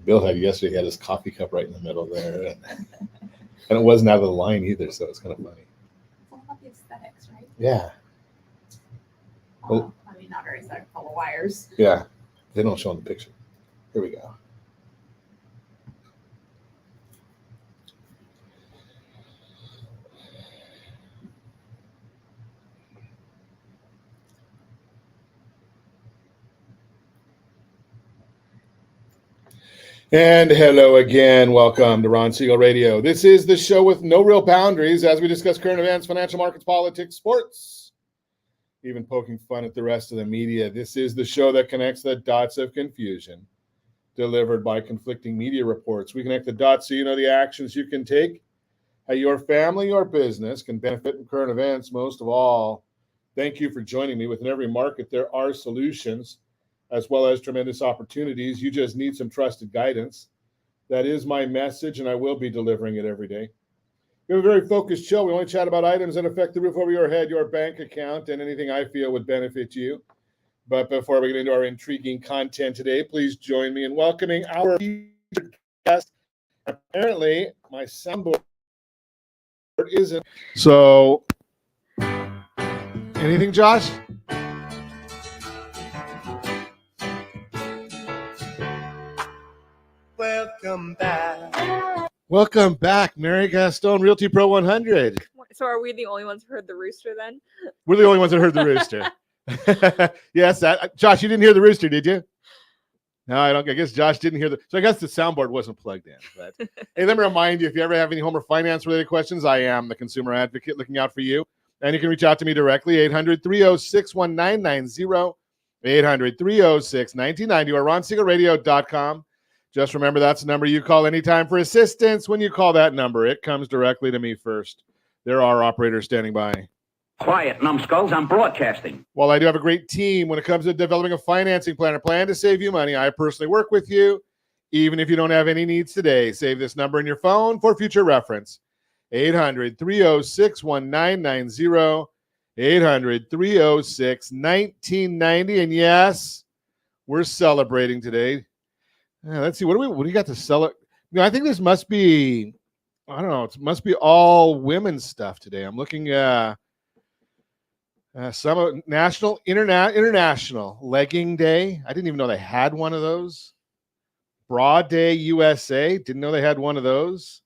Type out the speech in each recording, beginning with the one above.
Bill had yesterday, he had his coffee cup right in the middle there. And it wasn't out of the line either, so it's kind of funny. It's all about the aesthetics, right? Yeah. Well, I mean, not very aesthetic, full of wires. Yeah. They don't show in the picture. Here we go. And hello again. Welcome to Ron Siegel Radio. This is the show with no real boundaries as we discuss current events, financial markets, politics, sports, even poking fun at the rest of the media. This is the show that connects the dots of confusion delivered by conflicting media reports. We connect the dots so you know the actions you can take, how your family or business can benefit from current events. Most of all, thank you for joining me. Within every market, there are solutions as well as tremendous opportunities. You just need some trusted guidance. That is my message, and I will be delivering it every day. We have a very focused show. We only chat about items that affect the roof over your head, your bank account, and anything I feel would benefit you. But before we get into our intriguing content today, please join me in welcoming our guest. Apparently, my soundboard isn't. So, anything, Josh? Welcome back. Welcome back, Mary Gaston, Realty Pro 100. So are we the only ones who heard the rooster then? We're the only ones that heard the rooster. Yes, Josh, you didn't hear the rooster, did you? No, I don't. I guess Josh didn't hear so I guess the soundboard wasn't plugged in. But hey, let me remind you, if you ever have any home or finance related questions, I am the consumer advocate looking out for you. And you can reach out to me directly, 800-306-1990, 800-306-1990, or ronsiegelradio.com. Just remember, that's the number you call anytime for assistance. When you call that number, it comes directly to me first. There are operators standing by. Quiet, numbskulls, I'm broadcasting. While I do have a great team when it comes to developing a financing plan or plan to save you money, I personally work with you, even if you don't have any needs today. Save this number in your phone for future reference. 800-306-1990, 800-306-1990. And yes, we're celebrating today. Let's see. What do you got to celebrate? I think this must be, I don't know. It must be all women's stuff today. I'm looking at some international legging day. I didn't even know they had one of those. Bra Day USA. Didn't know they had one of those.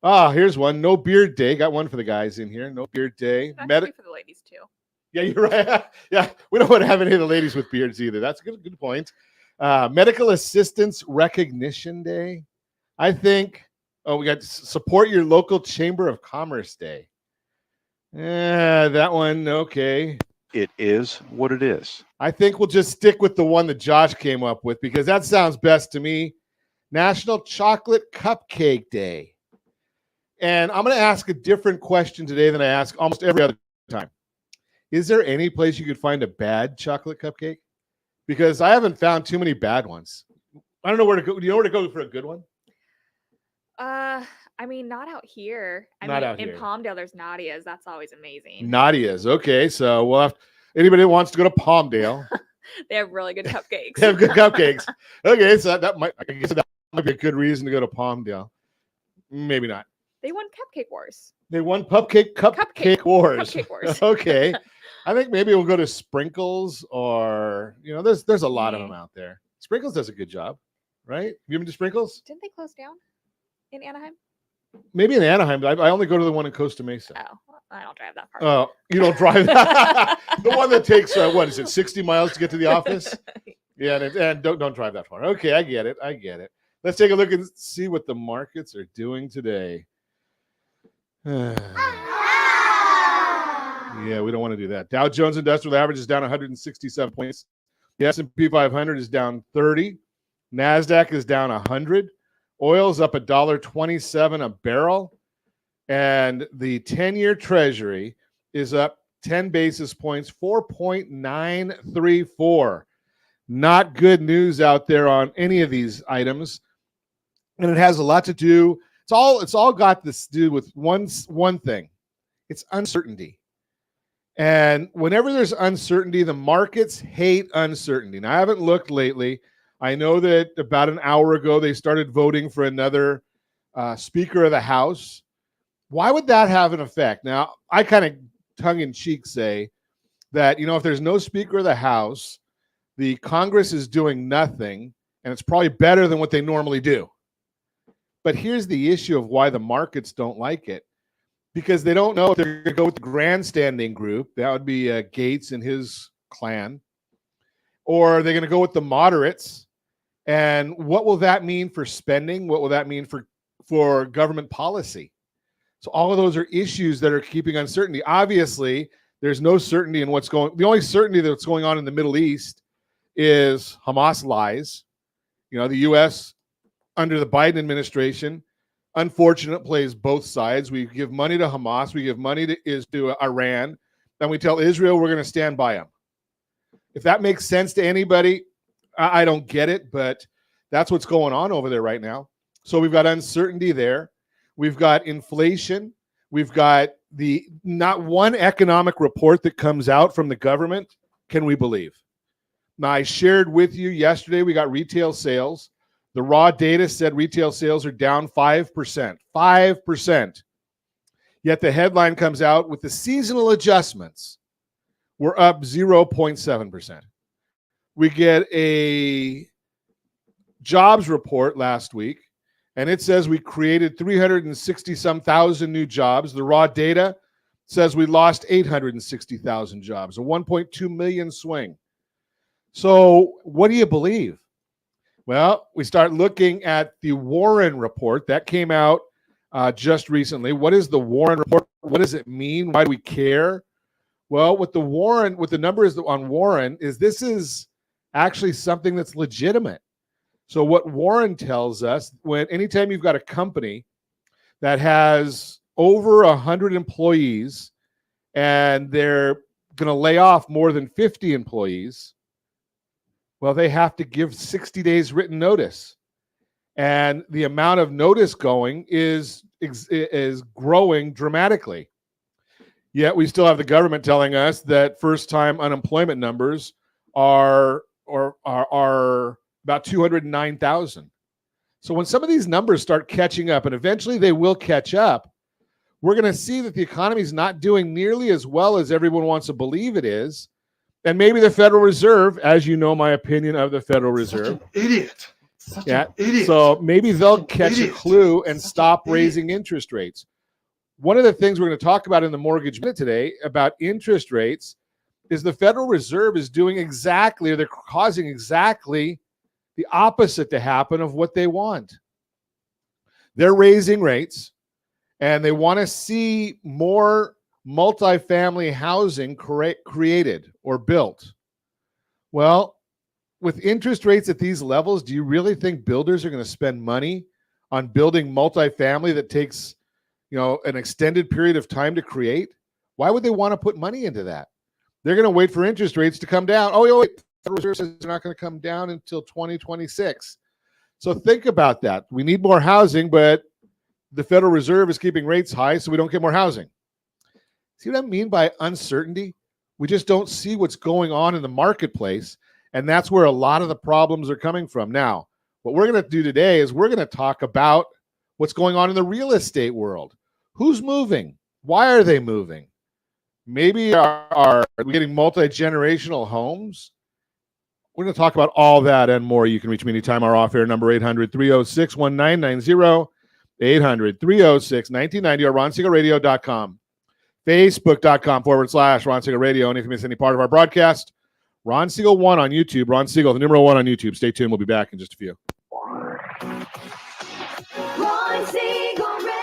Here's one. No beard day. Got one for the guys in here. No beard day. That could be for the ladies too. Yeah, you're right. Yeah, we don't want to have any of the ladies with beards either. That's a good point. Medical Assistance Recognition Day. I think, we got Support Your Local Chamber of Commerce Day. That one, okay. It is what it is. I think we'll just stick with the one that Josh came up with because that sounds best to me. National Chocolate Cupcake Day. And I'm going to ask a different question today than I ask almost every other time. Is there any place you could find a bad chocolate cupcake? Because I haven't found too many bad ones. I don't know where to go. Do you know where to go for a good one? I mean, not out here. In Palmdale, there's Nadia's. That's always amazing. Nadia's. Okay, so we'll have anybody that wants to go to Palmdale. They have really good cupcakes. They have good cupcakes. Okay, so that might be a good reason to go to Palmdale. Maybe not. They won Cupcake Wars. They won Cupcake Wars. Cupcake Wars. Okay. I think maybe we'll go to Sprinkles or, there's a lot of them out there. Sprinkles does a good job, right? Have you been to Sprinkles? Didn't they close down in Anaheim? Maybe in Anaheim, but I only go to the one in Costa Mesa. Oh, I don't drive that far. Oh, you don't drive that? The one that takes, 60 miles to get to the office? Yeah, and don't drive that far. Okay, I get it. Let's take a look and see what the markets are doing today. Yeah, we don't want to do that. Dow Jones Industrial Average is down 167 points. The S&P 500 is down 30. NASDAQ is down 100. Oil's up $1.27 a barrel. And the 10-year Treasury is up 10 basis points, 4.934. Not good news out there on any of these items. And it has a lot to do. It's all got this to do with one thing. It's uncertainty. And whenever there's uncertainty, the markets hate uncertainty. Now, I haven't looked lately. I know that about an hour ago they started voting for another Speaker of the House. Why would that have an effect? Now, I kind of tongue-in-cheek say that, if there's no Speaker of the House, the Congress is doing nothing, and it's probably better than what they normally do. But here's the issue of why the markets don't like it. Because they don't know if they're going to go with the grandstanding group. That would be Gates and his clan. Or they're going to go with the moderates. And what will that mean for spending? What will that mean for government policy? So all of those are issues that are keeping uncertainty. Obviously, there's no certainty in what's going on. The only certainty that's going on in the Middle East is Hamas lies. The U.S. under the Biden administration, unfortunate, plays both sides. We give money to Hamas, we give money to Iran, and we tell Israel we're going to stand by them. If that makes sense to anybody, I don't get it, but that's what's going on over there right now. So we've got uncertainty there. We've got inflation. We've got not one economic report that comes out from the government can we believe. Now, I shared with you yesterday, we got retail sales. The raw data said retail sales are down 5%. 5%. Yet the headline comes out with the seasonal adjustments. We're up 0.7%. We get a jobs report last week, and it says we created 360-some thousand new jobs. The raw data says we lost 860,000 jobs, a 1.2 million swing. So what do you believe? Well, we start looking at the Warren report that came out just recently. What is the Warren report? What does it mean? Why do we care? Well, what the numbers on Warren is this is actually something that's legitimate. So what Warren tells us, anytime you've got a company that has over 100 employees and they're going to lay off more than 50 employees, well, they have to give 60 days written notice. And the amount of notice going is growing dramatically. Yet we still have the government telling us that first-time unemployment numbers are about 209,000. So when some of these numbers start catching up, and eventually they will catch up, we're going to see that the economy is not doing nearly as well as everyone wants to believe it is. And maybe the Federal Reserve, as you know my opinion of the Federal Reserve. Such an idiot. So maybe they'll catch a clue and stop raising interest rates. One of the things we're going to talk about in the Mortgage Minute today about interest rates is the Federal Reserve is doing exactly, or they're causing exactly the opposite to happen of what they want. They're raising rates, and they want to see more multifamily housing created or built. Well, with interest rates at these levels, do you really think builders are going to spend money on building multifamily that takes, an extended period of time to create? Why would they want to put money into that? They're going to wait for interest rates to come down. Oh, wait, the Federal Reserve says they're not going to come down until 2026. So think about that. We need more housing, but the Federal Reserve is keeping rates high so we don't get more housing. See what I mean by uncertainty? We just don't see what's going on in the marketplace, and that's where a lot of the problems are coming from. Now, what we're going to do today is we're going to talk about what's going on in the real estate world. Who's moving? Why are they moving? Maybe are we getting multi-generational homes? We're going to talk about all that and more. You can reach me anytime. Our off-air number 800-306-1990, 800-306-1990, or RonSiegelRadio.com. Facebook.com/Ron Siegel Radio. And if you miss any part of our broadcast, Ron Siegel 1 on YouTube. Ron Siegel, the number 1 on YouTube. Stay tuned. We'll be back in just a few. Ron Siegel Radio.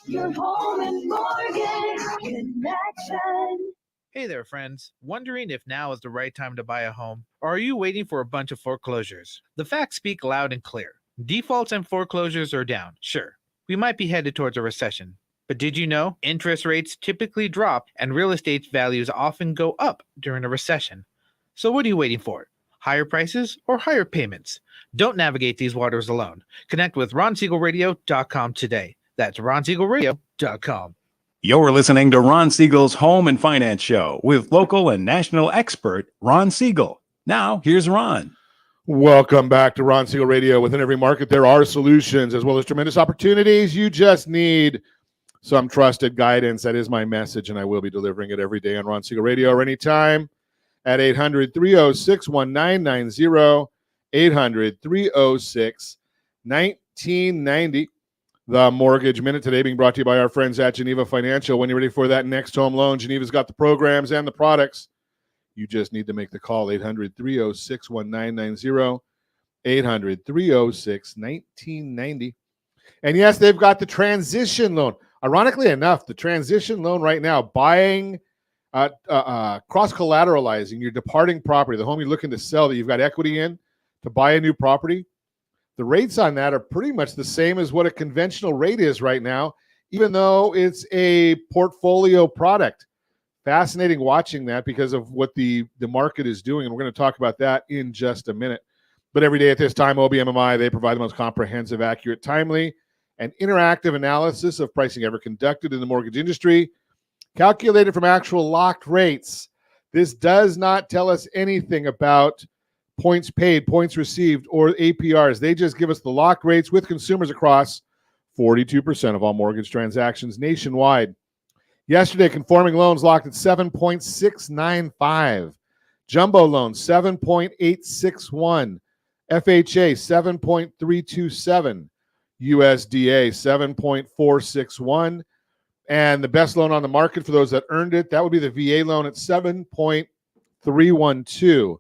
Your home and mortgage connection. Hey there, friends. Wondering if now is the right time to buy a home? Or are you waiting for a bunch of foreclosures? The facts speak loud and clear. Defaults and foreclosures are down, sure. We might be headed towards a recession. But did you know interest rates typically drop and real estate values often go up during a recession? So what are you waiting for? Higher prices or higher payments? Don't navigate these waters alone. Connect with RonSiegelRadio.com today. That's RonSiegelRadio.com. You're listening to Ron Siegel's Home and Finance Show with local and national expert Ron Siegel. Now, here's Ron. Welcome back to Ron Siegel Radio. Within every market, there are solutions as well as tremendous opportunities. You just need some trusted guidance. That is my message, and I will be delivering it every day on Ron Siegel Radio or anytime at 800-306-1990, 800-306-1990. The Mortgage Minute today being brought to you by our friends at Geneva Financial. When you're ready for that next home loan, Geneva's got the programs and the products. You just need to make the call, 800-306-1990, 800-306-1990. And yes, they've got the transition loan. Ironically enough, the transition loan right now, buying, cross-collateralizing your departing property, the home you're looking to sell that you've got equity in to buy a new property, the rates on that are pretty much the same as what a conventional rate is right now, even though it's a portfolio product. Fascinating watching that because of what the market is doing, and we're going to talk about that in just a minute. But every day at this time, OBMMI, they provide the most comprehensive, accurate, timely, and interactive analysis of pricing ever conducted in the mortgage industry, calculated from actual locked rates. This does not tell us anything about points paid, points received, or APRs. They just give us the locked rates with consumers across 42% of all mortgage transactions nationwide. Yesterday, conforming loans locked at 7.695. Jumbo loans, 7.861. FHA, 7.327. USDA, 7.461. And the best loan on the market for those that earned it, that would be the VA loan at 7.312.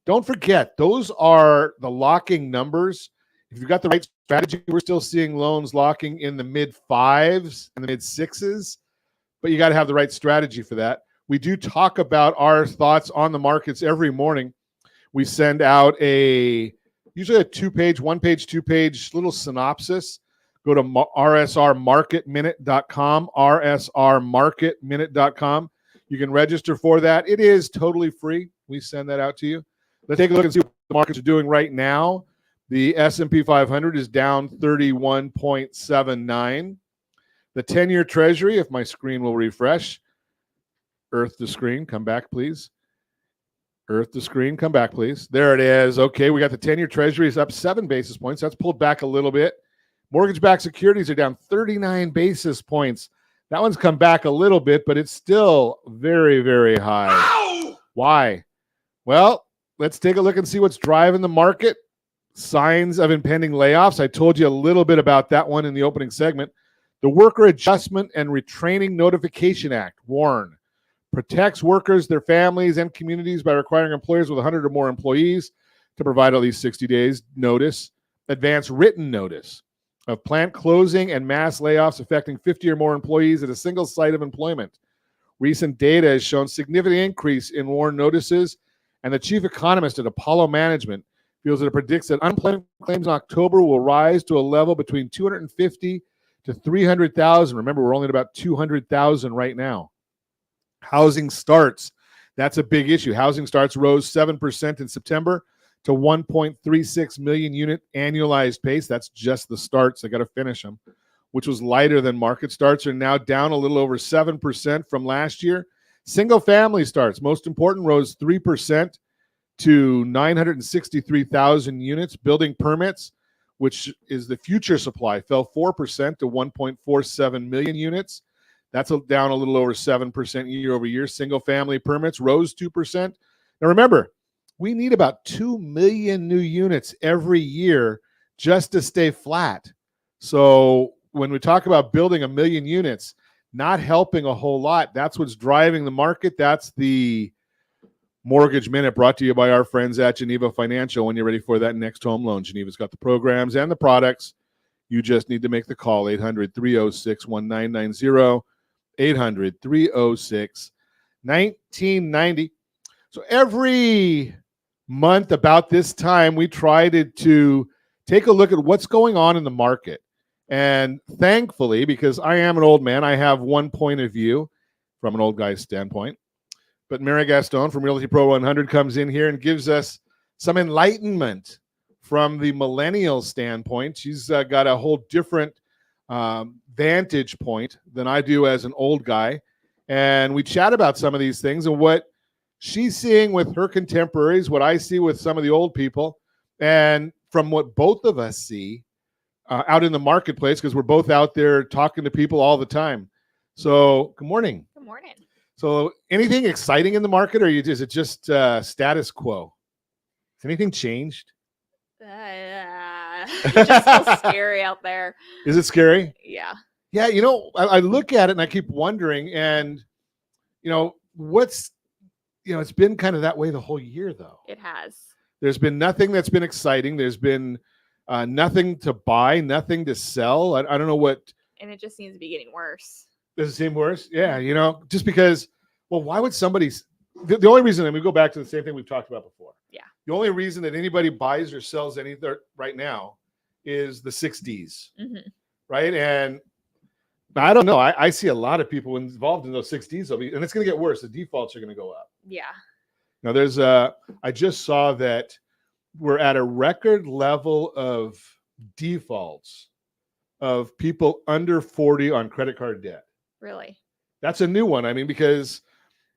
Don't forget, those are the locking numbers. If you've got the right strategy, we're still seeing loans locking in the mid-5s and the mid-6s, but you got to have the right strategy for that. We do talk about our thoughts on the markets every morning. We send out usually a two-page little synopsis. Go to rsrmarketminute.com, rsrmarketminute.com. You can register for that. It is totally free. We send that out to you. Let's take a look and see what the markets are doing right now. The S&P 500 is down 31.79. The 10-year Treasury, if my screen will refresh, earth the screen, come back, please. Earth the screen, come back, please. There it is. Okay, we got the 10-year Treasury is up 7 basis points. That's pulled back a little bit. Mortgage-backed securities are down 39 basis points. That one's come back a little bit, but it's still very, very high. Ow! Why? Well, let's take a look and see what's driving the market. Signs of impending layoffs. I told you a little bit about that one in the opening segment. The Worker Adjustment and Retraining Notification Act, WARN, protects workers, their families, and communities by requiring employers with 100 or more employees to provide at least 60 days notice, advance written notice of plant closing and mass layoffs affecting 50 or more employees at a single site of employment. Recent data has shown significant increase in WARN notices, and the chief economist at Apollo Management feels that it predicts that unemployment claims in October will rise to a level between 250 to 300,000. Remember, we're only at about 200,000 right now. Housing starts. That's a big issue. Housing starts rose 7% in September to 1.36 million unit annualized pace. That's just the starts. They got to finish them, which was lighter than market starts, are now down a little over 7% from last year. Single family starts, most important, rose 3% to 963,000 units. Building permits, which is the future supply, fell 4% to 1.47 million units. That's down a little over 7% year over year. Single family permits rose 2%. Now remember, we need about 2 million new units every year just to stay flat. So when we talk about building 1 million units, not helping a whole lot, that's what's driving the market. That's the Mortgage Minute brought to you by our friends at Geneva Financial. When you're ready for that next home loan, Geneva's got the programs and the products. You just need to make the call, 800-306-1990, 800-306-1990. So every month about this time, we try to take a look at what's going on in the market. And thankfully, because I am an old man, I have one point of view from an old guy's standpoint. But Mary Gaston from Realty Pro 100 comes in here and gives us some enlightenment from the millennial standpoint. She's got a whole different vantage point than I do as an old guy. And we chat about some of these things and what she's seeing with her contemporaries, what I see with some of the old people, and from what both of us see out in the marketplace, because we're both out there talking to people all the time. So, good morning. Good morning. So, anything exciting in the market, or is it just status quo? Has anything changed? It just feels scary out there. Is it scary? Yeah. Yeah, I look at it and I keep wondering, and it's been kind of that way the whole year, though. It has. There's been nothing that's been exciting. There's been nothing to buy, nothing to sell. I don't know what. And it just seems to be getting worse. Does it seem worse? Yeah, just because. Well, why would somebody? The only reason, and we go back to the same thing we've talked about before. Yeah. The only reason that anybody buys or sells anything right now is the 6Ds, right? And I don't know. I see a lot of people involved in those 6Ds, and it's going to get worse. The defaults are going to go up. Yeah. Now, I just saw that we're at a record level of defaults of people under 40 on credit card debt. Really? That's a new one. I mean, because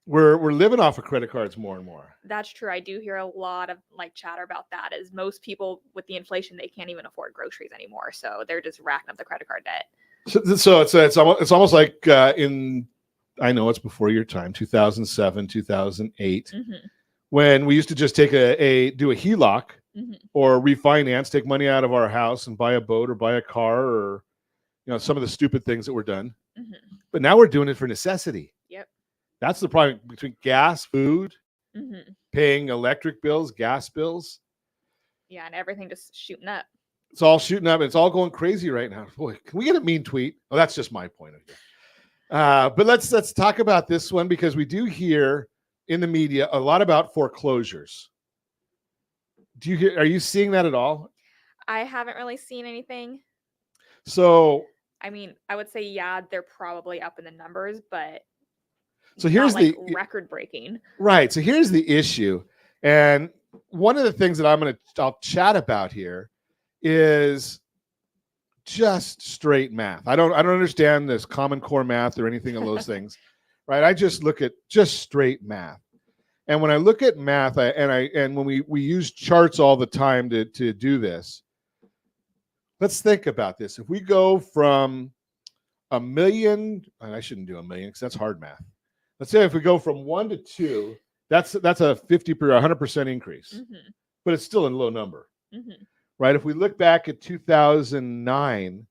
we're living off of credit cards more and more. That's true. I do hear a lot of chatter about that. Is most people with the inflation, they can't even afford groceries anymore, so they're just racking up the credit card debt. So it's almost like I know it's before your time, 2007, 2008, when we used to just take do a HELOC or refinance, take money out of our house and buy a boat or buy a car or some of the stupid things that were done. But now we're doing it for necessity. Yep. That's the problem between gas, food, paying electric bills, gas bills. Yeah, and everything just shooting up. It's all shooting up. It's all going crazy right now. Boy, can we get a mean tweet? Oh, that's just my point of view. But let's talk about this one, because we do hear in the media a lot about foreclosures. Are you seeing that at all? I haven't really seen anything. So, I mean, I would say, yeah, they're probably up in the numbers, but so here's not, record breaking. Right. So here's the issue. And one of the things that I'll chat about here is just straight math. I don't understand this Common Core math or anything of those things, right? I just look at just straight math. And when I look at math, and when we use charts all the time to do this, let's think about this. If we go from a million, and I shouldn't do a million because that's hard math. Let's say if we go from 1 to 2, that's a 50 per 100% increase, but it's still a low number. Right? If we look back at 2009,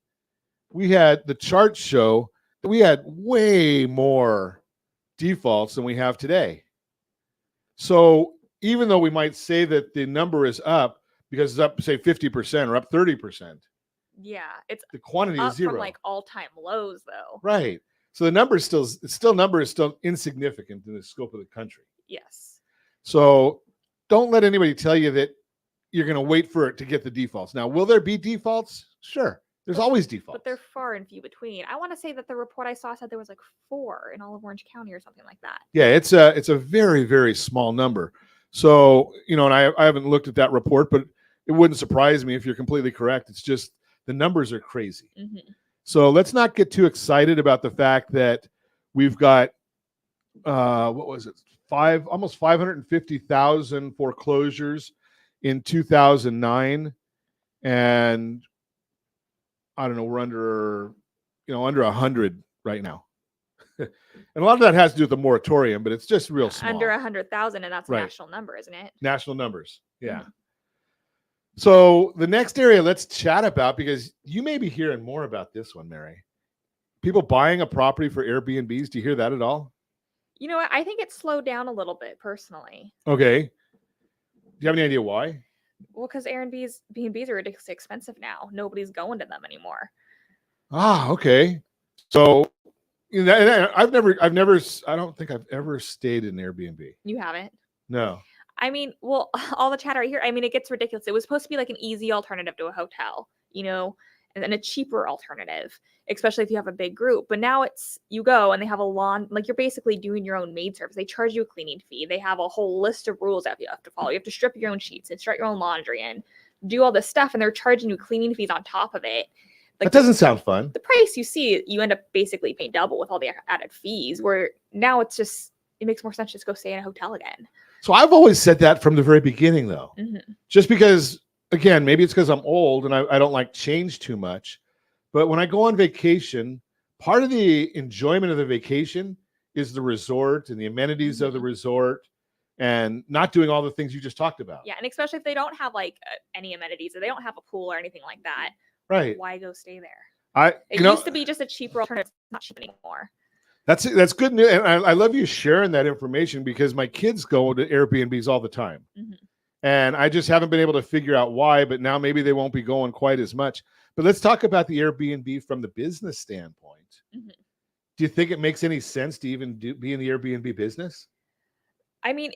the charts show that we had way more defaults than we have today. So even though we might say that the number is up because it's up, say, 50% or up 30%. Yeah, it's the quantity up is zero. From all-time lows, though. Right. So the number is still insignificant in the scope of the country. Yes. So don't let anybody tell you that you're going to wait for it to get the defaults. Now, will there be defaults? Sure. There's always defaults. But they're far and few between. I want to say that the report I saw said there was 4 in all of Orange County or something like that. Yeah, it's a very, very small number. So, and I haven't looked at that report, but it wouldn't surprise me if you're completely correct. It's just the numbers are crazy. So let's not get too excited about the fact that we've got, what was it? Almost 550,000 foreclosures in 2009. And I don't know, we're under 100 right now. And a lot of that has to do with the moratorium, but it's just real small. Under 100,000, and that's a Right. national number, isn't it? National numbers. Yeah. So the next area let's chat about, because you may be hearing more about this one, Mary. People buying a property for Airbnbs. Do you hear that at all? You know what? I think it's slowed down a little bit personally. Okay. Do you have any idea why? Well, because B&Bs are ridiculously expensive now. Nobody's going to them anymore. Ah, okay. So and I don't think I've ever stayed in an Airbnb. You haven't? No. I mean, well, all the chatter I hear, I mean, it gets ridiculous. It was supposed to be like an easy alternative to a hotel, and a cheaper alternative, especially if you have a big group. But now you go and they have a lawn, like you're basically doing your own maid service. They charge you a cleaning fee. They have a whole list of rules that you have to follow. You have to strip your own sheets and start your own laundry and do all this stuff. And they're charging you cleaning fees on top of it. That doesn't sound fun. The price you see, you end up basically paying double with all the added fees, where now it makes more sense to just go stay in a hotel again. So I've always said that from the very beginning, though. Mm-hmm. Just because, again, maybe it's because I'm old and I don't like change too much. But when I go on vacation, part of the enjoyment of the vacation is the resort and the amenities of the resort and not doing all the things you just talked about. Yeah, and especially if they don't have like any amenities or they don't have a pool or anything like that. Right. Why go stay there? It used to be just a cheaper alternative. It's not cheap anymore. That's good news. And I love you sharing that information because my kids go to Airbnbs all the time. Mm-hmm. And I just haven't been able to figure out why, but now maybe they won't be going quite as much. But let's talk about the Airbnb from the business standpoint. Mm-hmm. Do you think it makes any sense to even be in the Airbnb business? I mean,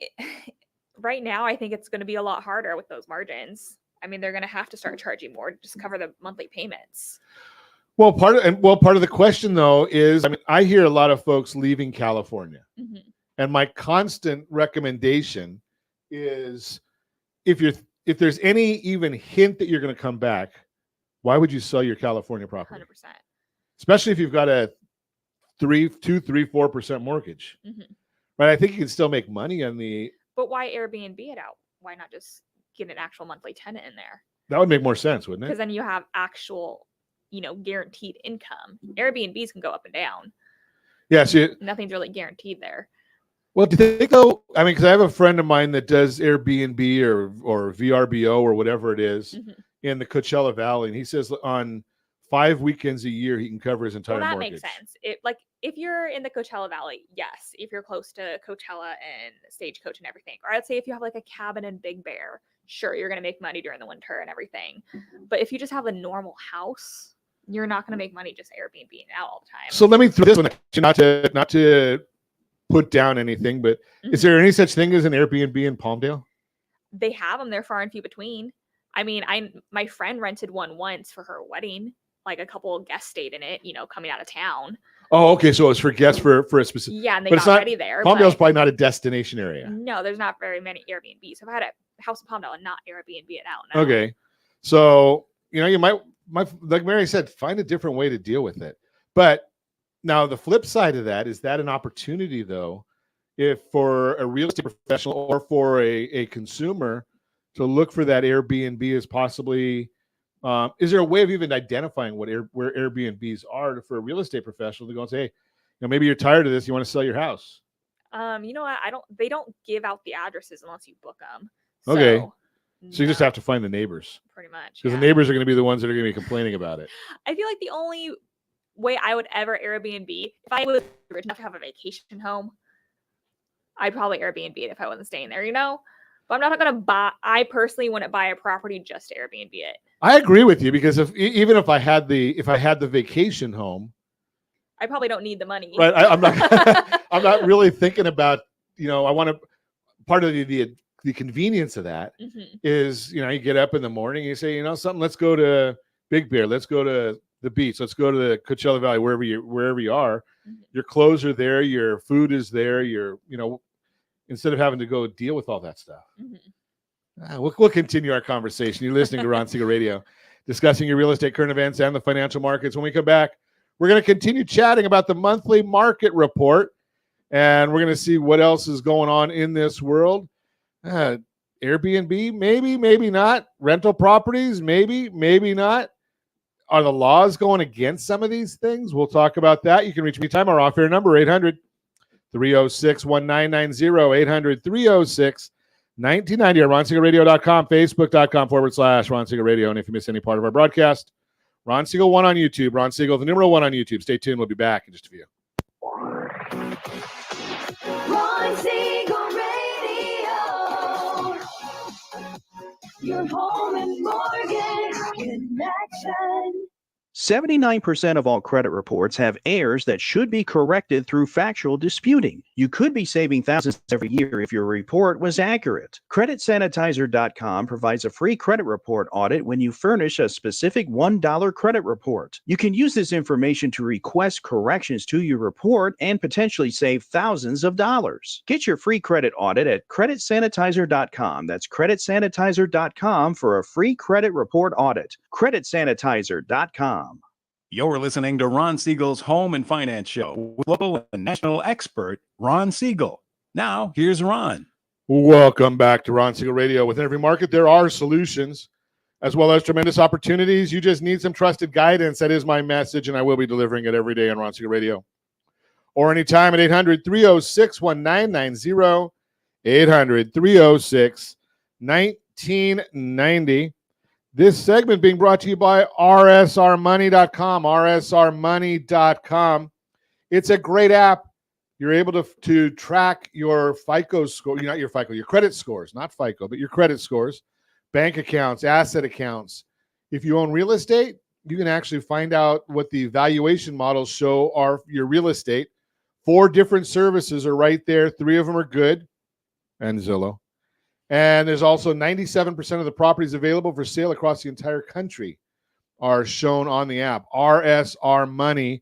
right now, I think it's going to be a lot harder with those margins. I mean, they're going to have to start charging more to just cover the monthly payments. Well, part of the question though is, I mean, I hear a lot of folks leaving California, Mm-hmm. and my constant recommendation is, if there's any even hint that you're going to come back, why would you sell your California property? 100%. Especially if you've got a 4% mortgage. Mm-hmm. Right? I think you can still make money on the. But why Airbnb it out? Why not just get an actual monthly tenant in there? That would make more sense, wouldn't Because it? then you have actual, guaranteed income. Airbnbs can go up and down. Yeah. So Nothing's really guaranteed there. well, do you think though? I mean, because I have a friend of mine that does Airbnb or VRBO or whatever it is Mm-hmm. in the Coachella Valley, and he says on 5 weekends a year he can cover his entire Well, that mortgage. makes sense. If you're in the Coachella Valley, yes. If you're close to Coachella and Stagecoach and everything, or I'd say if you have like a cabin in Big Bear, sure, you're going to make money during the winter and everything. But if you just have a normal house, you're not going to make money just Airbnb out all the time. So let me throw this one at you, not to put down anything, but is there any such thing as an Airbnb in Palmdale? They have them. They're far and few between. I mean, my friend rented one once for her wedding. Like a couple of guests stayed in it, coming out of town. Oh, okay. So it's for guests for a specific. Yeah, and they but it's got not, ready there. Palmdale's but probably not a destination area. no, there's not very many Airbnbs. I've had a house in Palmdale and not Airbnb it out now. Okay. So, you might, like Mary said, find a different way to deal with it. But now the flip side of that, is that an opportunity though, if for a real estate professional or for a consumer to look for that Airbnb as possibly, is there a way of even identifying where Airbnbs are for a real estate professional to go and say, hey, maybe you're tired of this, you want to sell your house? You know what? They don't give out the addresses unless you book them. Okay. So you just have to find the neighbors, pretty much. because Yeah. the neighbors are going to be the ones that are going to be complaining about it. I feel like the only way I would ever Airbnb, if I was rich enough to have a vacation home, I'd probably Airbnb it if I wasn't staying there, But I'm not going to buy. I personally wouldn't buy a property just to Airbnb it. I agree with you, because even if I had the vacation home, I probably don't need the money. right? I'm not I'm not really thinking about, I want to, part of the convenience of that Mm-hmm. is, you get up in the morning and you say, something, let's go to Big Bear, let's go to the beach, let's go to the Coachella Valley, wherever you are. Mm-hmm. Your clothes are there, your food is there, instead of having to go deal with all that stuff. Mm-hmm. We'll continue our conversation. You're listening to Ron Siegel Radio, discussing your real estate, current events, and the financial markets. When we come back, we're going to continue chatting about the monthly market report, and we're going to see what else is going on in this world. Airbnb, maybe not. Rental properties, maybe not. Are the laws going against some of these things? We'll talk about that. You can reach me anytime. Our off-air number, 800-306-1990, 800-306-1990, or RonSiegelRadio.com, Facebook.com/Ron Siegel Radio. And if you miss any part of our broadcast, Ron Siegel 1 on YouTube. Ron Siegel, the numeral 1 on YouTube. Stay tuned. We'll be back in just a few. Ron Siegel Radio. Your home and mortgage connection. 79% of all credit reports have errors that should be corrected through factual disputing. You could be saving thousands every year if your report was accurate. CreditSanitizer.com provides a free credit report audit when you furnish a specific $1 credit report. You can use this information to request corrections to your report and potentially save thousands of dollars. Get your free credit audit at CreditSanitizer.com. That's CreditSanitizer.com for a free credit report audit. CreditSanitizer.com. You're listening to Ron Siegel's Home and Finance Show with local and national expert Ron Siegel. Now, here's Ron. Welcome back to Ron Siegel Radio. Within every market, there are solutions as well as tremendous opportunities. You just need some trusted guidance. That is my message, and I will be delivering it every day on Ron Siegel Radio. Or anytime at 800-306-1990, 800-306-1990. This segment being brought to you by rsrmoney.com, rsrmoney.com. It's a great app. You're able to track your FICO score, not your FICO, your credit scores, not FICO, but your credit scores, bank accounts, asset accounts. If you own real estate, you can actually find out what the valuation models show are your real estate. 4 different services are right there. 3 of them are good, and Zillow. And there's also 97% of the properties available for sale across the entire country are shown on the app, rsrmoney.com.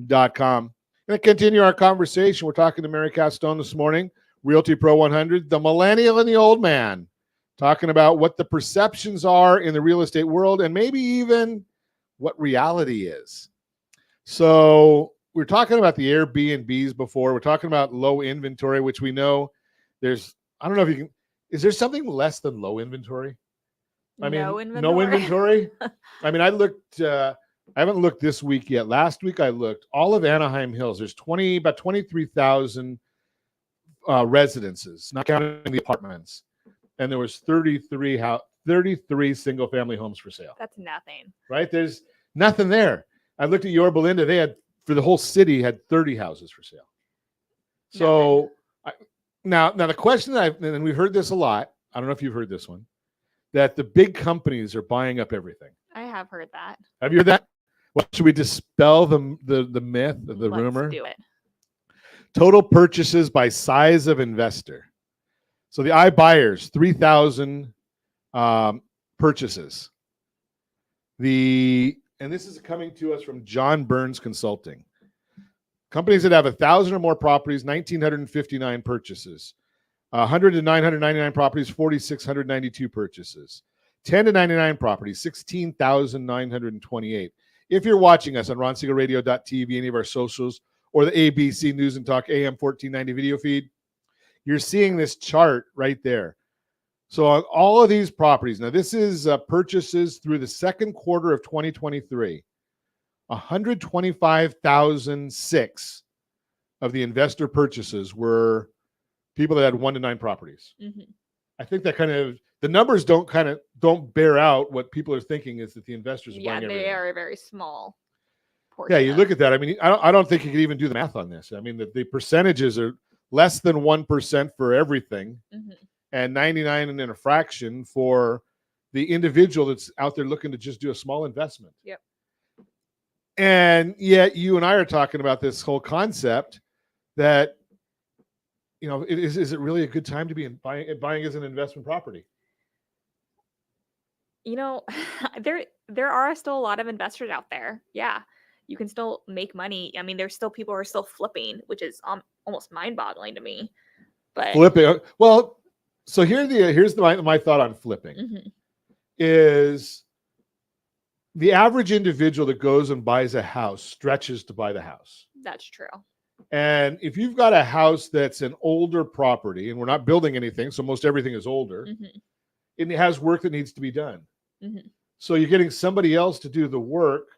Going to continue our conversation. We're talking to Mary Castone this morning, Realty Pro 100, the millennial and the old man, talking about what the perceptions are in the real estate world and maybe even what reality is. So we're talking about the Airbnbs before. We're talking about low inventory, which we know there's, I don't know if you can, is there something less than low inventory? I mean, No inventory. no inventory. I mean, I looked, I haven't looked this week yet. Last week I looked, all of Anaheim Hills, there's about 23,000 residences, not counting the apartments. And there was 33 single family homes for sale. That's nothing. Right? There's nothing there. I looked at Yorba Belinda. They had, for the whole city, had 30 houses for sale. So now the question and we've heard this a lot. I don't know if you've heard this one, that the big companies are buying up everything. I have heard that. Have you heard that? Well, should we dispel the myth of the rumor? Let's do it. Total purchases by size of investor. So the iBuyers, 3,000 purchases. And this is coming to us from John Burns Consulting. Companies that have 1,000 or more properties, 1,959 purchases. 100 to 999 properties, 4,692 purchases. 10 to 99 properties, 16,928. If you're watching us on ronsiegelradio.tv, any of our socials, or the ABC News and Talk AM 1490 video feed, you're seeing this chart right there. So on all of these properties, now this is purchases through the second quarter of 2023. 125,006 of the investor purchases were people that had 1 to 9 properties. Mm-hmm. I think that kind of, the numbers don't bear out what people are thinking is that the investors are buying everything. Yeah, they are a very small portion. Yeah, you look at that. I mean, I don't think you could even do the math on this. I mean, the percentages are less than 1% for everything, and 99 and then a fraction for the individual that's out there looking to just do a small investment. Yep. And yet you and I are talking about this whole concept that, you know, is it really a good time to be buying as an investment property? You know, there are still a lot of investors out there. Yeah, you can still make money. I mean, there's still people who are still flipping, which is almost mind-boggling to me. But flipping, well, so here's my thought on flipping is the average individual that goes and buys a house stretches to buy the house. That's true. And if you've got a house that's an older property, and we're not building anything, so most everything is older, it has work that needs to be done. So you're getting somebody else to do the work,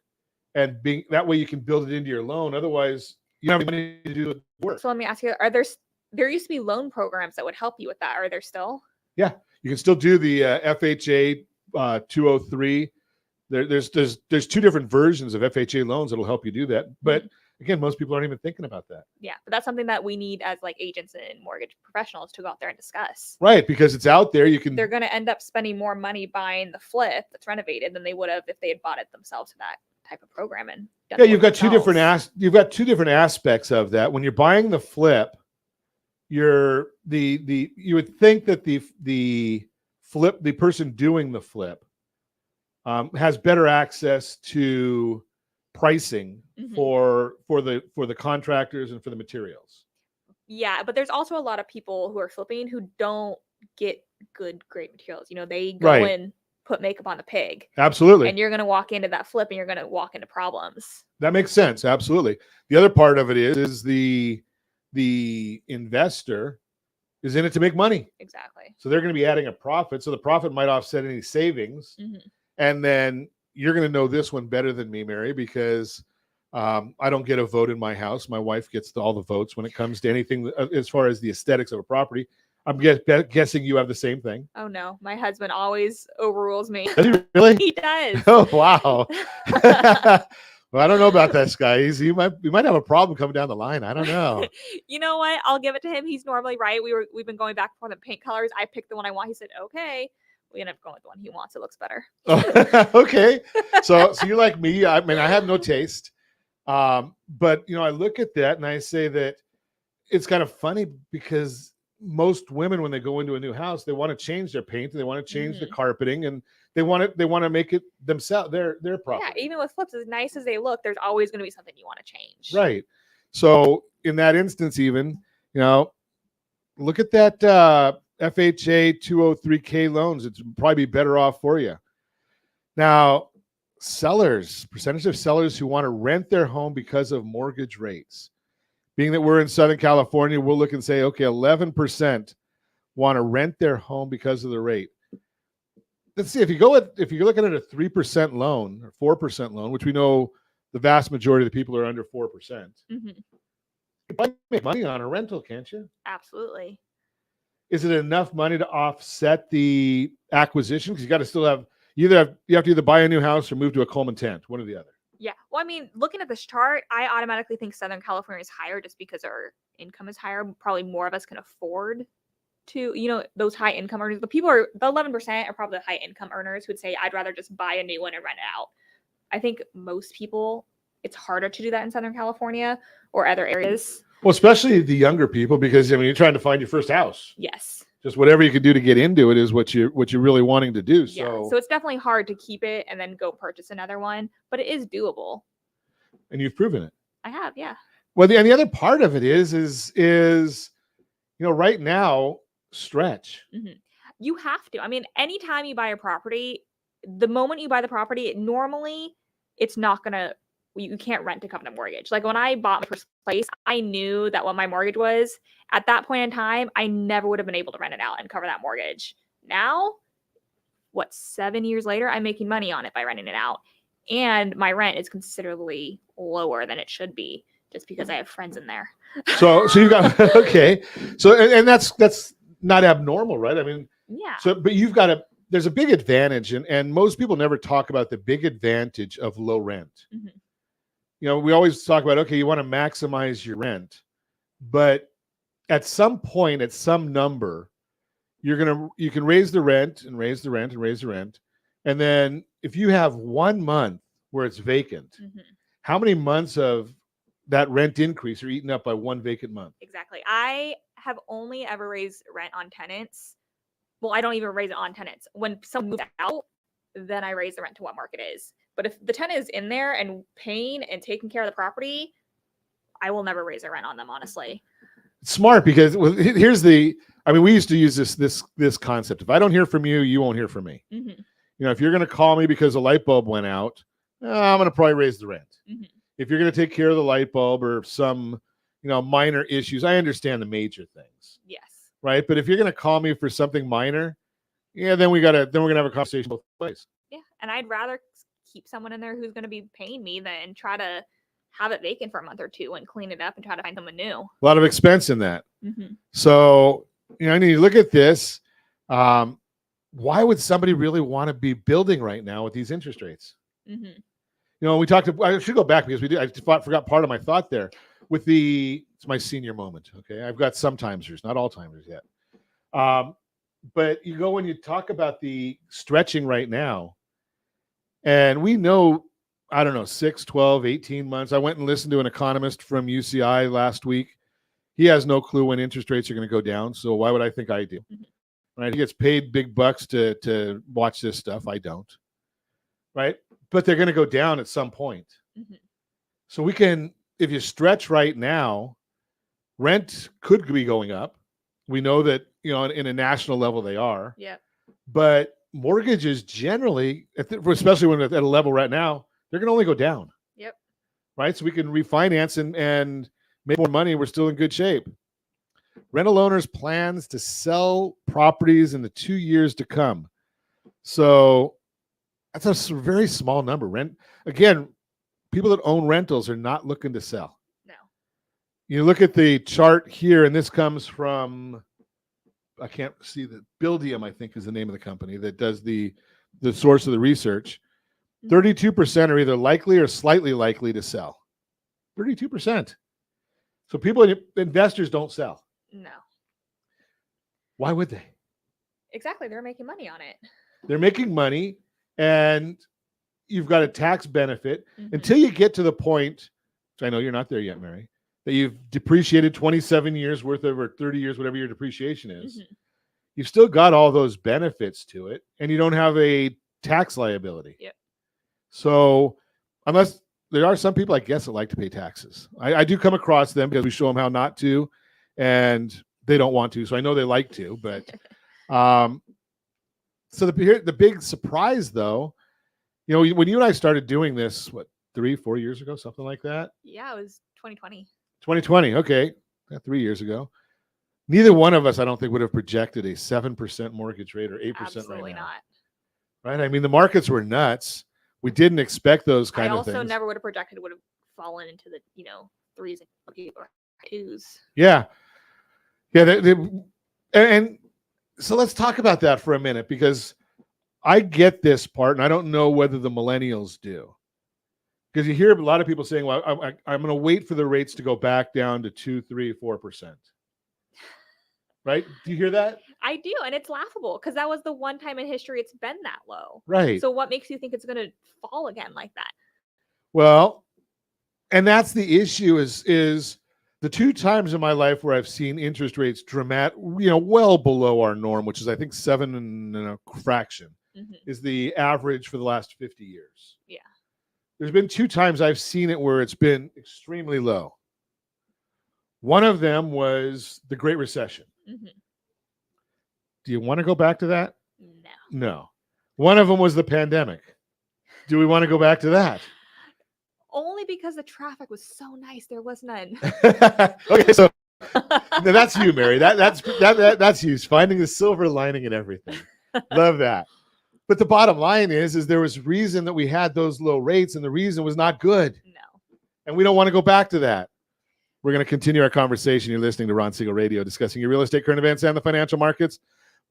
and that way you can build it into your loan. Otherwise, you don't have money to do the work. So let me ask you: there used to be loan programs that would help you with that? Are there still? Yeah, you can still do the FHA 203. There's 2 different versions of FHA loans that'll help you do that. But again, most people aren't even thinking about that. Yeah, but that's something that we need as like agents and mortgage professionals to go out there and discuss. Right, because it's out there. They're going to end up spending more money buying the flip that's renovated than they would have if they had bought it themselves to that type of program. And yeah, you've got two different aspects of that. When you're buying the flip, you would think that the person doing the flip has better access to pricing for the contractors and for the materials. Yeah, but there's also a lot of people who are flipping who don't get great materials. You know, they go in put makeup on the pig. Absolutely. And you're going to walk into that flip and you're going to walk into problems. That makes sense. Absolutely. The other part of it is the investor is in it to make money. Exactly. So they're going to be adding a profit. So the profit might offset any savings. Mm-hmm. And then you're going to know this one better than me, Mary, because I don't get a vote in my house. My wife gets all the votes when it comes to anything as far as the aesthetics of a property. I'm guessing you have the same thing. Oh, no. My husband always overrules me. Does he really? He does. Oh, wow. Well, I don't know about this guy. You might have a problem coming down the line. I don't know. You know what? I'll give it to him. He's normally right. We've been going back for the paint colors. I picked the one I want. He said, okay. We end up going with the one he wants. It looks better. Okay. So you're like me. I mean, I have no taste. But I look at that and I say that it's kind of funny because most women, when they go into a new house, they want to change their paint, they want to change the carpeting, and they want to make it themselves their property. Yeah, even with flips, as nice as they look, there's always going to be something you want to change. Right. So in that instance, even look at that FHA 203K loans. It's probably be better off for you. Now, percentage of sellers who want to rent their home because of mortgage rates. Being that we're in Southern California, we'll look and say, okay, 11% want to rent their home because of the rate. Let's see, if you're looking at a 3% loan or 4% loan, which we know the vast majority of the people are under 4%, you can make money on a rental, can't you? Absolutely. Is it enough money to offset the acquisition? Because you got to still have you have to either buy a new house or move to a Coleman tent, one or the other. Yeah. Well, I mean, looking at this chart, I automatically think Southern California is higher just because our income is higher. Probably more of us can afford to, those high income earners. The 11% are probably the high income earners who would say, I'd rather just buy a new one and rent it out. I think most people, it's harder to do that in Southern California or other areas. Well, especially the younger people, because you're trying to find your first house. Yes. Just whatever you can do to get into it is what you're really wanting to do. Yeah. So it's definitely hard to keep it and then go purchase another one, but it is doable. And you've proven it. I have, yeah. Well, the other part of it is right now, stretch. Mm-hmm. You have to. I mean, anytime you buy a property, the moment you buy the property, normally it's not gonna. You can't rent to cover a mortgage. Like when I bought my first place, I knew that what my mortgage was at that point in time. I never would have been able to rent it out and cover that mortgage. Now, 7 years later, I'm making money on it by renting it out, and my rent is considerably lower than it should be, just because I have friends in there. So you got okay. So and that's not abnormal, right? I mean, yeah. So but there's a big advantage, and most people never talk about the big advantage of low rent. Mm-hmm. We always talk about, okay, you want to maximize your rent, but at some point, at some number, you can raise the rent and raise the rent and raise the rent. And then if you have 1 month where it's vacant, how many months of that rent increase are eaten up by one vacant month? Exactly. I have only ever raised rent on tenants. Well, I don't even raise it on tenants. When someone moves out, then I raise the rent to what market is. But if the tenant is in there and paying and taking care of the property, I will never raise the rent on them, honestly. It's smart because we used to use this concept. If I don't hear from you, you won't hear from me. Mm-hmm. If you're going to call me because a light bulb went out, I'm going to probably raise the rent. Mm-hmm. If you're going to take care of the light bulb or some, minor issues, I understand the major things. Yes. Right. But if you're going to call me for something minor, then we're going to have a conversation both ways. Yeah. And I'd rather keep someone in there who's going to be paying me than try to have it vacant for a month or two and clean it up and try to find someone new. A lot of expense in that. Mm-hmm. So, I need to look at this. Why would somebody really want to be building right now with these interest rates? Mm-hmm. We talked. I should go back because I forgot part of my thought there. It's my senior moment. Okay, I've got some timers, not all timers yet. But you go when you talk about the stretching right now, and we know, I don't know, 6, 12, 18 months. I went and listened to an economist from UCI last week. He has no clue when interest rates are going to go down. So why would I think I do? Mm-hmm. Right? He gets paid big bucks to watch this stuff. I don't. Right? But they're going to go down at some point. Mm-hmm. So we can, if you stretch right now, rent could be going up. We know that, in a national level they are. Yeah. But mortgages generally, especially when at a level right now, they're going to only go down. Yep. Right? So we can refinance and make more money. We're still in good shape. Rental owners plans to sell properties in the 2 years to come. So that's a very small number. Again, people that own rentals are not looking to sell. No. You look at the chart here, and this comes from, I can't see the Buildium, I think is the name of the company that does the source of the research. 32% are either likely or slightly likely to sell. 32%. So investors don't sell. No. Why would they? Exactly. They're making money on it. They're making money, and you've got a tax benefit until you get to the point, which I know you're not there yet, Mary, that you've depreciated 27 years worth of, or 30 years, whatever your depreciation is. You've still got all those benefits to it, and you don't have a tax liability. Yep. So unless there are some people, I guess, that like to pay taxes. I do come across them because we show them how not to, and they don't want to. So I know they like to, but so the big surprise, though, when you and I started doing this, 3-4 years ago, something like that? Yeah, it was 2020. 2020. Okay. 3 years ago. Neither one of us, I don't think, would have projected a 7% mortgage rate or 8% Absolutely right now. not. Right? I mean, the markets were nuts. We didn't expect those kind of things. I also never would have projected it would have fallen into the, threes and twos. Yeah. Yeah. And so let's talk about that for a minute, because I get this part, and I don't know whether the millennials do. Because you hear a lot of people saying, well, I'm going to wait for the rates to go back down to 2, 3, 4%. Right? Do you hear that? I do. And it's laughable because that was the one time in history it's been that low. Right. So what makes you think it's going to fall again like that? Well, and that's the issue is the 2 times in my life where I've seen interest rates well below our norm, which is I think 7 and a fraction is the average for the last 50 years. Yeah. There's been 2 times I've seen it where it's been extremely low. One of them was the Great Recession. Do you want to go back to that? No. One of them was the pandemic. Do we want to go back to that? Only because the traffic was so nice. There was none. Okay, so that's you, Mary. That's you. Finding the silver lining in everything. Love that. But the bottom line is there was reason that we had those low rates, and the reason was not good. No. And we don't want to go back to that. We're going to continue our conversation. You're listening to Ron Siegel Radio, discussing your real estate, current events, and the financial markets.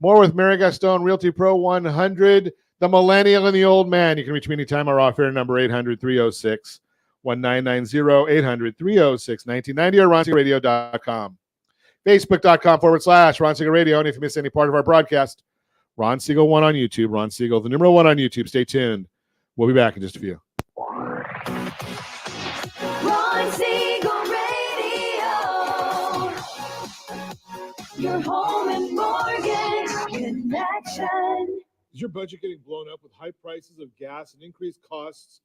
More with Mary Gaston, Realty Pro 100, the Millennial and the Old Man. You can reach me anytime. Our off-air number, 800-306-1990, 800-306-1990, or ronsiegelradio.com. Facebook.com/Ron Siegel Radio. And if you miss any part of our broadcast, Ron Siegel 1 on YouTube. Ron Siegel, the number 1 on YouTube. Stay tuned. We'll be back in just a few. Ron Siegel Radio. Your home and mortgage connection. Is your budget getting blown up with high prices of gas and increased costs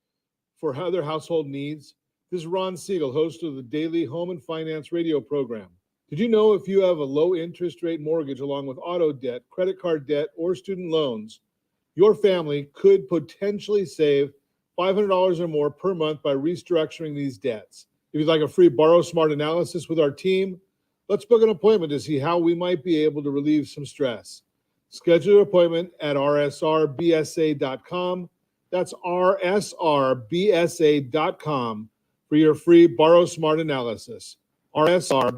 for other household needs? This is Ron Siegel, host of the daily home and finance radio program. Did you know if you have a low interest rate mortgage along with auto debt, credit card debt, or student loans, your family could potentially save $500 or more per month by restructuring these debts? If you'd like a free Borrow Smart analysis with our team, let's book an appointment to see how we might be able to relieve some stress. Schedule your appointment at rsrbsa.com. That's rsrbsa.com for your free Borrow Smart analysis. rsrbsa.com.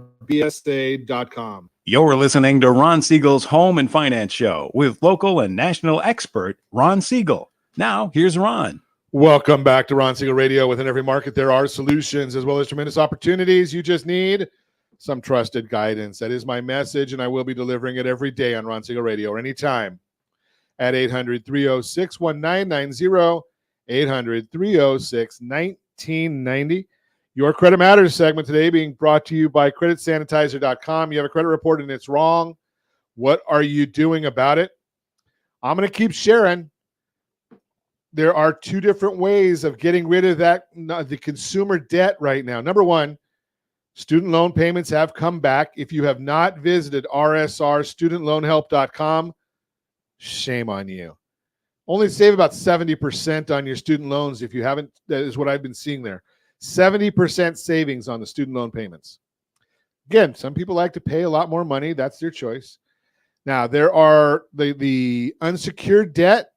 You're listening to Ron Siegel's Home and Finance Show with local and national expert Ron Siegel. Now, here's Ron. Welcome back to Ron Siegel Radio. Within every market, there are solutions as well as tremendous opportunities. You just need some trusted guidance. That is my message, and I will be delivering it every day on Ron Siegel Radio or anytime at 800-306-1990, 800-306-1990. Your Credit Matters segment today being brought to you by creditsanitizer.com. You have a credit report and it's wrong. What are you doing about it? I'm going to keep sharing. There are 2 different ways of getting rid of the consumer debt right now. Number 1, student loan payments have come back. If you have not visited rsrstudentloanhelp.com, shame on you. only save about 70% on your student loans if you haven't. That is what I've been seeing there. 70% savings on the student loan payments. Again, some people like to pay a lot more money. That's their choice. Now, there are the unsecured debt.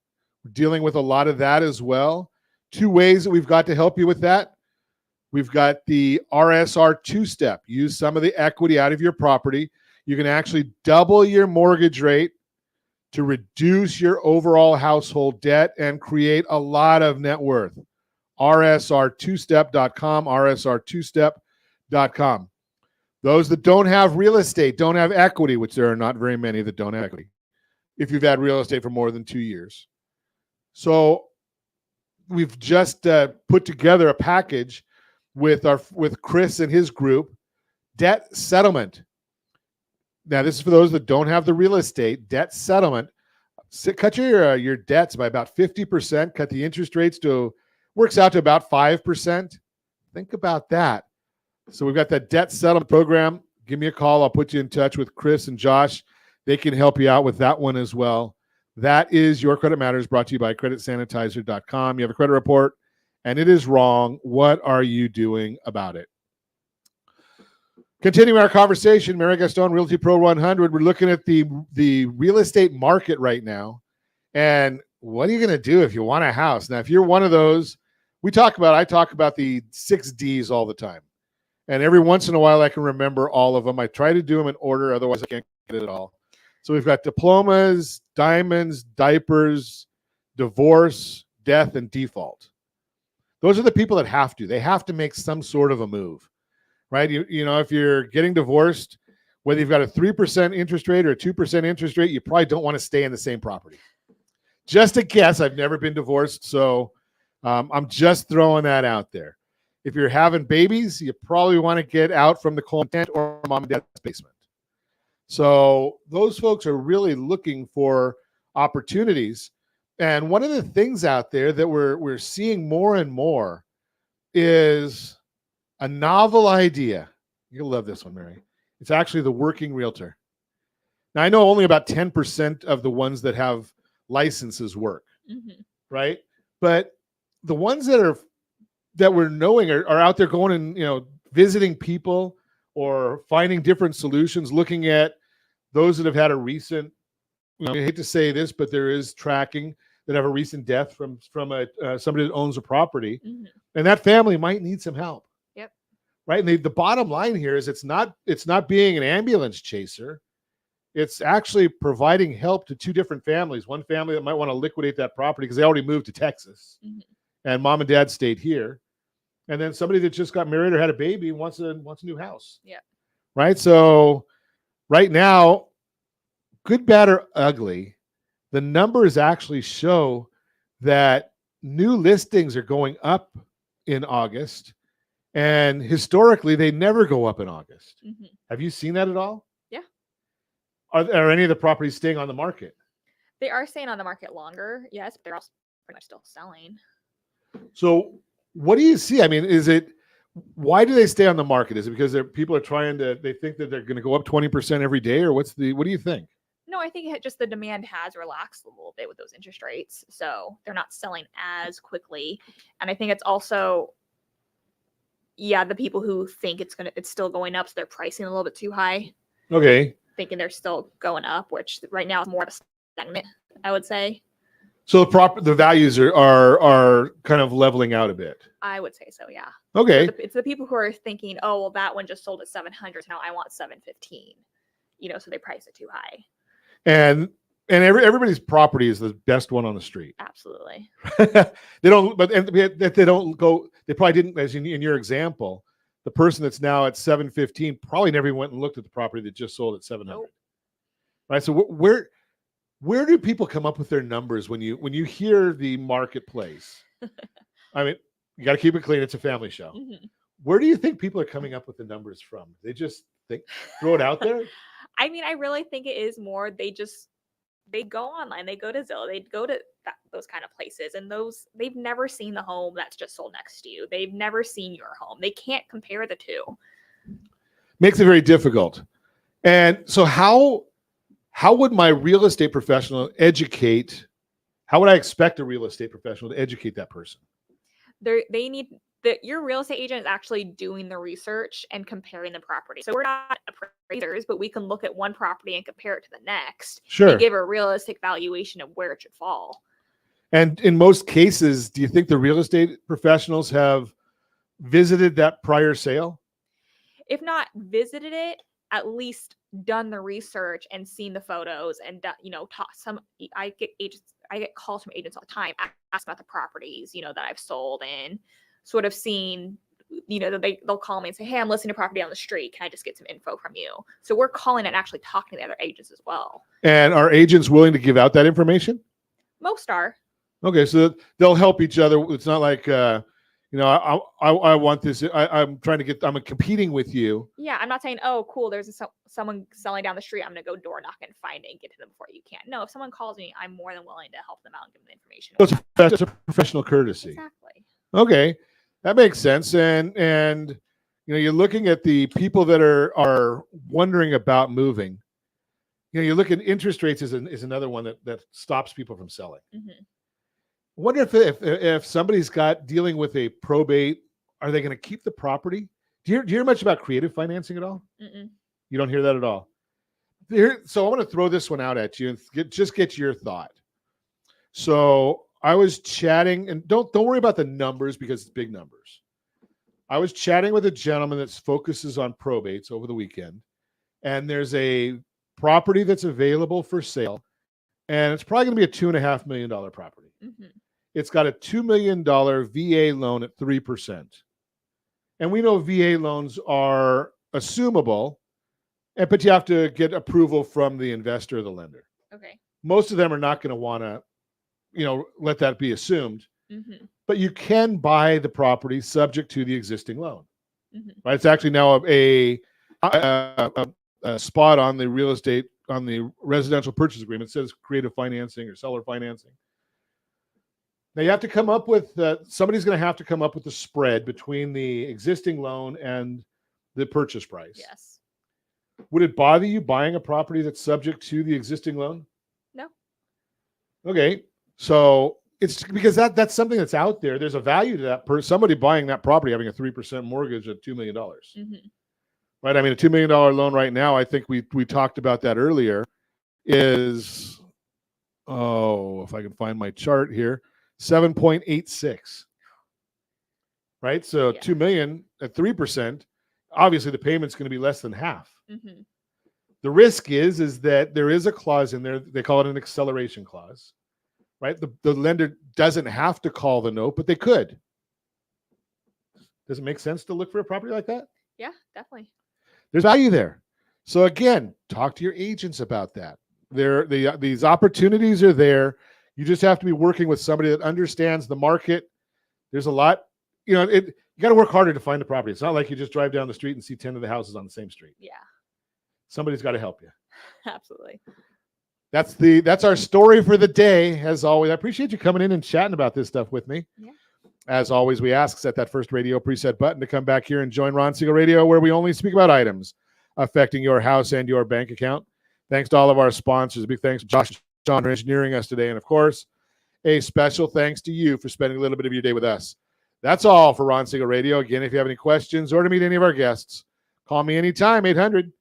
We're dealing with a lot of that as well. 2 ways that we've got to help you with that. We've got the RSR 2-step. Use some of the equity out of your property. You can actually double your mortgage rate to reduce your overall household debt and create a lot of net worth. RSR2step.com, RSR2step.com. Those that don't have real estate, don't have equity, which there are not very many that don't have equity, if you've had real estate for more than 2 years. So we've just put together a package with Chris and his group, debt settlement. Now, this is for those that don't have the real estate. Debt settlement. Cut your debts by about 50%. Cut the interest rates works out to about 5%. Think about that. So we've got that debt settlement program. Give me a call. I'll put you in touch with Chris and Josh. They can help you out with that one as well. That is Your Credit Matters, brought to you by creditsanitizer.com. You have a credit report, and it is wrong. What are you doing about it? Continuing our conversation, Mary Gaston, Realty Pro 100. We're looking at the real estate market right now. And what are you going to do if you want a house? Now, if you're one of those, I talk about the 6 Ds all the time. And every once in a while, I can remember all of them. I try to do them in order. Otherwise, I can't get it all. So we've got diplomas, diamonds, diapers, divorce, death, and default. Those are the people that have to. They have to make some sort of a move. Right? You know, if you're getting divorced, whether you've got a 3% interest rate or a 2% interest rate, you probably don't want to stay in the same property. Just a guess. I've never been divorced, so I'm just throwing that out there. If you're having babies, you probably want to get out from the cold tent or mom and dad's basement. So those folks are really looking for opportunities. And one of the things out there that we're seeing more and more is a novel idea. You'll love this one, Mary. It's actually the working realtor. Now, I know only about 10% of the ones that have licenses work, right? But the ones that we're knowing are out there going and visiting people or finding different solutions, looking at those that have had a recent. I hate to say this, but there is tracking that have a recent death from somebody that owns a property, and that family might need some help. Right. And the bottom line here is it's not being an ambulance chaser. It's actually providing help to 2 different families. One family that might want to liquidate that property because they already moved to Texas and mom and dad stayed here. And then somebody that just got married or had a baby wants a new house. Yeah. Right. So right now, good, bad, or ugly, the numbers actually show that new listings are going up in August. And historically, they never go up in August. Have you seen that at all? Yeah. Are any of the properties staying on the market? They are staying on the market longer, yes, but they're also pretty much still selling. So what do you see? I mean, why do they stay on the market? Is it because people are they think that they're going to go up 20% every day, or what do you think? No, I think just the demand has relaxed a little bit with those interest rates. So they're not selling as quickly. And I think it's also, the people who think it's still going up, so they're pricing a little bit too high. Okay. Thinking they're still going up, which right now is more of a stagnant, I would say. So the values are kind of leveling out a bit. I would say so, yeah. Okay. So it's the people who are thinking, oh, well, that one just sold at 700, so now I want 715. So they price it too high. And everybody's property is the best one on the street. Absolutely. They don't go. They probably didn't, as in your example, the person that's now at 715 probably never went and looked at the property that just sold at 700. Nope. Right. So where do people come up with their numbers when you hear the marketplace? I mean, you got to keep it clean. It's a family show. Where do you think people are coming up with the numbers from? They just throw it out there? I mean, I really think it is more they go online, they go to Zillow, they go to those kind of places, and they've never seen the home that's just sold next to you. They've never seen your home. They can't compare the two. Makes it very difficult. And so how would my real estate professional educate How would I expect a real estate professional to educate that person? They need that your real estate agent is actually doing the research and comparing the property. So we're not appraisers, but we can look at one property and compare it to the next. Sure. And give a realistic valuation of where it should fall. And in most cases, do you think the real estate professionals have visited that prior sale? If not visited it, at least done the research and seen the photos and I get calls from agents all the time asking about the properties, that I've sold, and sort of seen, they'll call me and say, hey, I'm listing a property on the street. Can I just get some info from you? So we're calling and actually talking to the other agents as well. And are agents willing to give out that information? Most are. Okay, so they'll help each other. It's not like, I want this. I'm competing with you. Yeah, I'm not saying, oh, cool, there's someone selling down the street. I'm going to go door knock and find it and get to them before you can. No, if someone calls me, I'm more than willing to help them out and give them the information. So it's a professional courtesy. Exactly. Okay, that makes sense. And you're looking at the people that are wondering about moving. You look at interest rates is another one that stops people from selling. Mm-hmm. I wonder if somebody's dealing with a probate, are they going to keep the property? Do you hear much about creative financing at all? Mm-mm. You don't hear that at all. So I want to throw this one out at you and get your thought. So I was chatting, and don't worry about the numbers because it's big numbers. I was chatting with a gentleman that focuses on probates over the weekend, and there's a property that's available for sale, and it's probably going to be a $2.5 million property. Mm-hmm. It's got a $2 million VA loan at 3%. And we know VA loans are assumable, but you have to get approval from the investor or the lender. Okay. Most of them are not going to want to, let that be assumed. Mm-hmm. But you can buy the property subject to the existing loan. Mm-hmm. Right? It's actually now a spot on the real estate, on the residential purchase agreement. It says creative financing or seller financing. Now you have to come up with, somebody's going to have to come up with the spread between the existing loan and the purchase price. Yes. Would it bother you buying a property that's subject to the existing loan? No. Okay. So it's because that's something that's out there. There's a value to that somebody buying that property having a 3% mortgage at $2 million. Mm-hmm. Right? I mean, a $2 million loan right now, I think we talked about that earlier, is, if I can find my chart here, 7.86. Right? So yeah. 2 million at 3%, obviously the payment's going to be less than half. Mm-hmm. The risk is that there is a clause in there, they call it an acceleration clause. Right? The lender doesn't have to call the note, but they could. Does it make sense to look for a property like that? Yeah, definitely. There's value there. So again, talk to your agents about that. These opportunities are there. You just have to be working with somebody that understands the market. There's a lot, you got to work harder to find the property. It's not like you just drive down the street and see 10 of the houses on the same street. Yeah. Somebody's got to help you. Absolutely. That's our story for the day. As always, I appreciate you coming in and chatting about this stuff with me. Yeah. As always, we ask, set that first radio preset button to come back here and join Ron Siegel Radio, where we only speak about items affecting your house and your bank account. Thanks to all of our sponsors. A big thanks to Josh and John for engineering us today. And of course, a special thanks to you for spending a little bit of your day with us. That's all for Ron Siegel Radio. Again, if you have any questions or to meet any of our guests, call me anytime, 800-306-1990,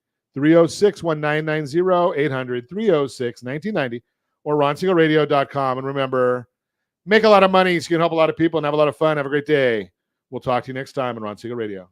800-306-1990, or ronsiegelradio.com. And remember, make a lot of money so you can help a lot of people and have a lot of fun. Have a great day. We'll talk to you next time on Ron Siegel Radio.